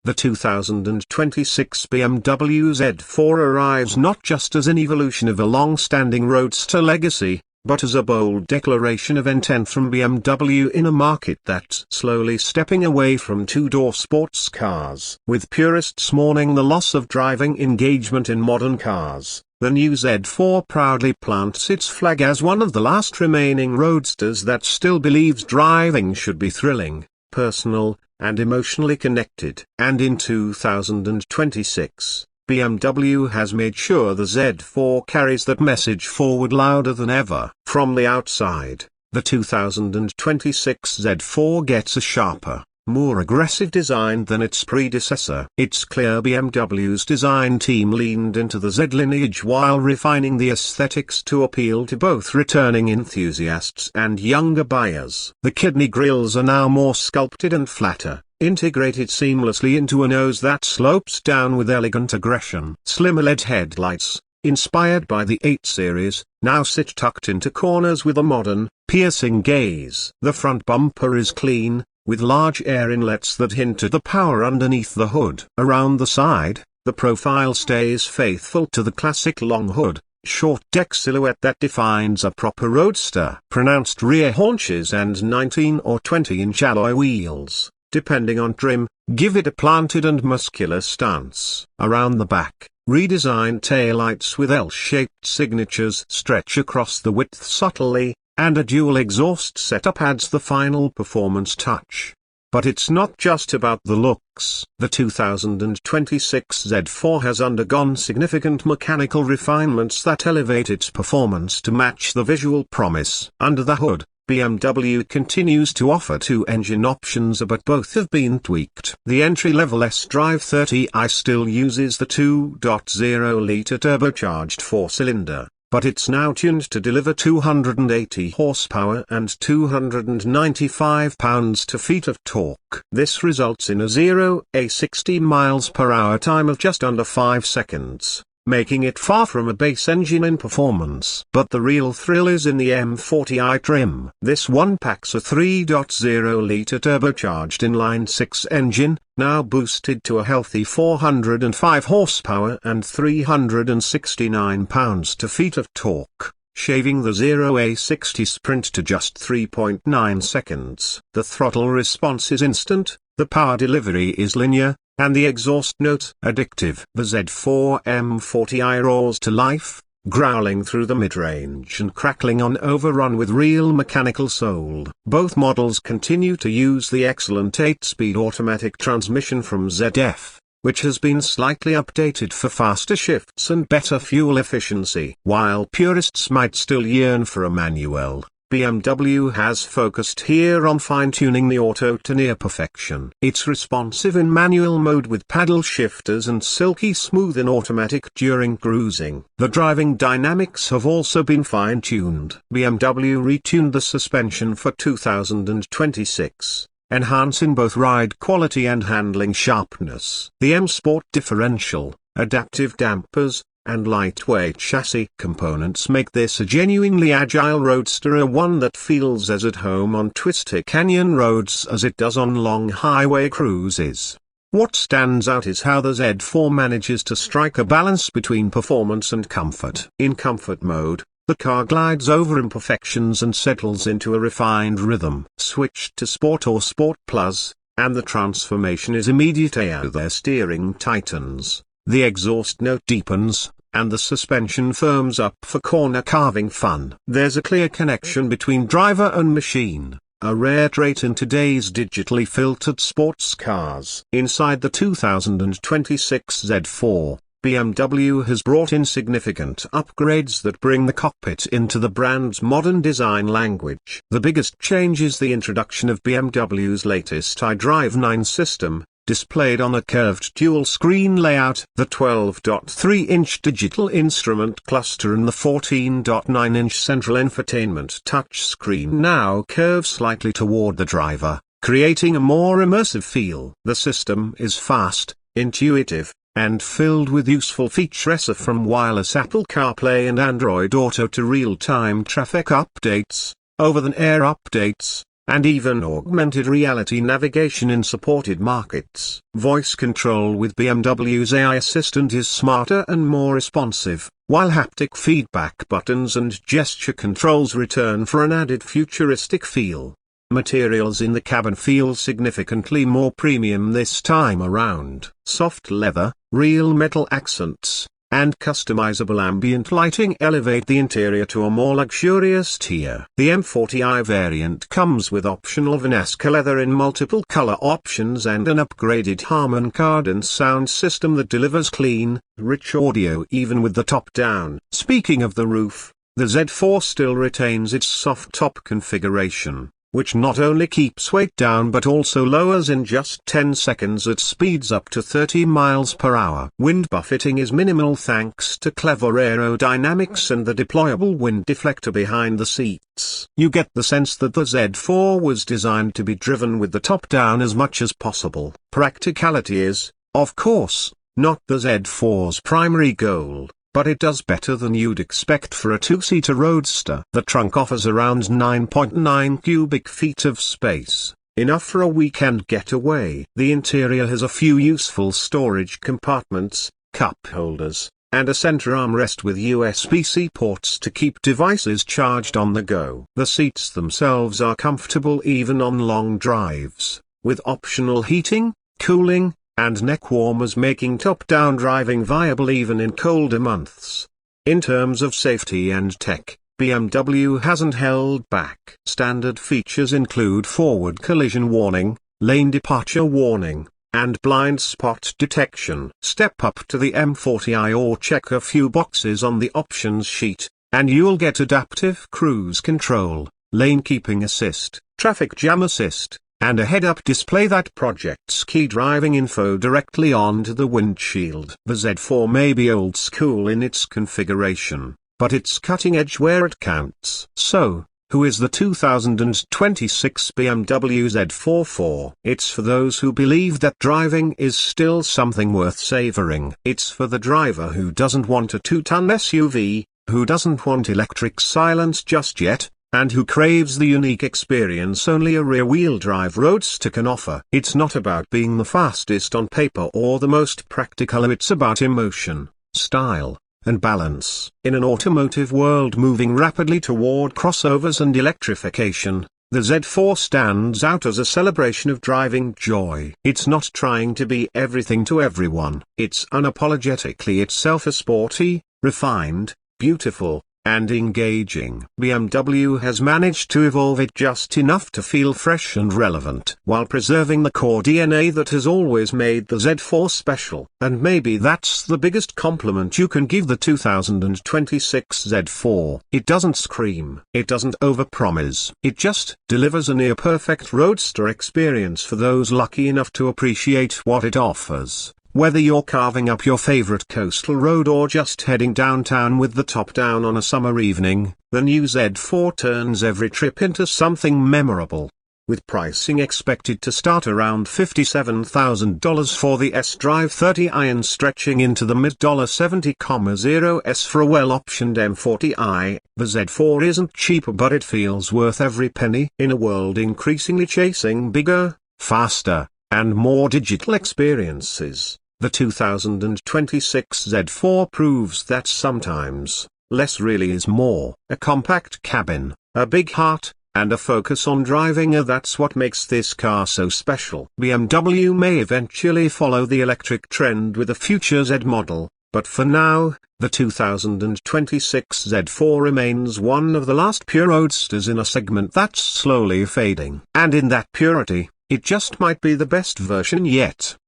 The 2026 BMW Z4 arrives not just as an evolution of a long-standing Roadster legacy, but as a bold declaration of intent from BMW in a market that's slowly stepping away from two-door sports cars. With purists mourning the loss of driving engagement in modern cars, the new Z4 proudly plants its flag as one of the last remaining roadsters that still believes driving should be thrilling, personal, and emotionally connected. And in 2026, BMW has made sure the Z4 carries that message forward louder than ever. From the outside, the 2026 Z4 gets a sharper, more aggressive design than its predecessor. It's clear BMW's design team leaned into the Z lineage while refining the aesthetics to appeal to both returning enthusiasts and younger buyers. The kidney grills are now more sculpted and flatter, integrated seamlessly into a nose that slopes down with elegant aggression. Slimmer LED headlights, inspired by the 8 Series, now sit tucked into corners with a modern, piercing gaze. The front bumper is clean, with large air inlets that hint at the power underneath the hood. Around the side, the profile stays faithful to the classic long hood, short deck silhouette that defines a proper roadster. Pronounced rear haunches and 19 or 20-inch alloy wheels, depending on trim, give it a planted and muscular stance. Around the back, redesigned taillights with L-shaped signatures stretch across the width subtly, and a dual exhaust setup adds the final performance touch. But it's not just about the looks. The 2026 Z4 has undergone significant mechanical refinements that elevate its performance to match the visual promise. Under the hood, BMW continues to offer 2 engine options, but both have been tweaked. The entry-level iDrive 30i still uses the 2.0-litre turbocharged 4-cylinder, but it's now tuned to deliver 280 horsepower and 295 pounds-to-feet of torque. This results in a 0-60 miles per hour time of just under 5 seconds, making it far from a base engine in performance. But the real thrill is in the M40i trim. This one packs a 3.0-litre turbocharged inline-6 engine, now boosted to a healthy 405 horsepower and 369 pounds-to-feet of torque, shaving the 0-60 sprint to just 3.9 seconds. The throttle response is instant, the power delivery is linear, and the exhaust note addictive. The Z4 M40i roars to life, growling through the mid-range and crackling on overrun with real mechanical soul. Both models continue to use the excellent 8-speed automatic transmission from ZF, which has been slightly updated for faster shifts and better fuel efficiency. While purists might still yearn for a manual, BMW has focused here on fine-tuning the auto to near perfection. It's responsive in manual mode with paddle shifters and silky smooth in automatic during cruising. The driving dynamics have also been fine-tuned. BMW retuned the suspension for 2026, enhancing both ride quality and handling sharpness. The M Sport differential, adaptive dampers, and lightweight chassis components make this a genuinely agile roadster, one that feels as at home on twisty canyon roads as it does on long highway cruises. What stands out is how the Z4 manages to strike a balance between performance and comfort. In comfort mode, the car glides over imperfections and settles into a refined rhythm. Switch to Sport or Sport Plus, and the transformation is immediate as the steering tightens, the exhaust note deepens, and the suspension firms up for corner carving fun. There's a clear connection between driver and machine, a rare trait in today's digitally filtered sports cars. Inside the 2026 Z4, BMW has brought in significant upgrades that bring the cockpit into the brand's modern design language. The biggest change is the introduction of BMW's latest iDrive 9 system, displayed on a curved dual-screen layout. The 12.3-inch digital instrument cluster and the 14.9-inch central infotainment touchscreen now curve slightly toward the driver, creating a more immersive feel. The system is fast, intuitive, and filled with useful features from wireless Apple CarPlay and Android Auto to real-time traffic updates, over-the-air updates, and even augmented reality navigation in supported markets. Voice control with BMW's AI assistant is smarter and more responsive, while haptic feedback buttons and gesture controls return for an added futuristic feel. Materials in the cabin feel significantly more premium this time around. Soft leather, real metal accents, and customizable ambient lighting elevate the interior to a more luxurious tier. The M40i variant comes with optional Vanasca leather in multiple color options and an upgraded Harman Kardon sound system that delivers clean, rich audio even with the top down. Speaking of the roof, the Z4 still retains its soft top configuration, which not only keeps weight down but also lowers in just 10 seconds at speeds up to 30 miles per hour. Wind buffeting is minimal thanks to clever aerodynamics and the deployable wind deflector behind the seats. You get the sense that the Z4 was designed to be driven with the top down as much as possible. Practicality is, of course, not the Z4's primary goal, but it does better than you'd expect for a two-seater Roadster. The trunk offers around 9.9 cubic feet of space, enough for a weekend getaway. The interior has a few useful storage compartments, cup holders, and a center armrest with USB-C ports to keep devices charged on the go. The seats themselves are comfortable even on long drives, with optional heating, cooling, and neck warmers making top-down driving viable even in colder months. In terms of safety and tech, BMW hasn't held back. Standard features include forward collision warning, lane departure warning, and blind spot detection. Step up to the M40i or check a few boxes on the options sheet, and you'll get adaptive cruise control, lane keeping assist, traffic jam assist, and a head-up display that projects key driving info directly onto the windshield. The Z4 may be old school in its configuration, but it's cutting edge where it counts. So, who is the 2026 BMW Z4 for? It's for those who believe that driving is still something worth savoring. It's for the driver who doesn't want a 2-ton SUV, who doesn't want electric silence just yet, and who craves the unique experience only a rear-wheel drive Roadster can offer. It's not about being the fastest on paper or the most practical, it's about emotion, style, and balance. In an automotive world moving rapidly toward crossovers and electrification, the Z4 stands out as a celebration of driving joy. It's not trying to be everything to everyone. It's unapologetically itself, a sporty, refined, beautiful, and engaging. BMW has managed to evolve it just enough to feel fresh and relevant, while preserving the core DNA that has always made the Z4 special. And maybe that's the biggest compliment you can give the 2026 Z4. It doesn't scream. It doesn't overpromise. It just delivers a near-perfect Roadster experience for those lucky enough to appreciate what it offers. Whether you're carving up your favorite coastal road or just heading downtown with the top down on a summer evening, the new Z4 turns every trip into something memorable. With pricing expected to start around $57,000 for the S-Drive 30i and stretching into the mid-$70,000s for a well-optioned M40i, the Z4 isn't cheap, but it feels worth every penny. In a world increasingly chasing bigger, faster, and more digital experiences, the 2026 Z4 proves that sometimes, less really is more. A compact cabin, a big heart, and a focus on driving, that's what makes this car so special. BMW may eventually follow the electric trend with a future Z model, but for now, the 2026 Z4 remains one of the last pure roadsters in a segment that's slowly fading. And in that purity, it just might be the best version yet.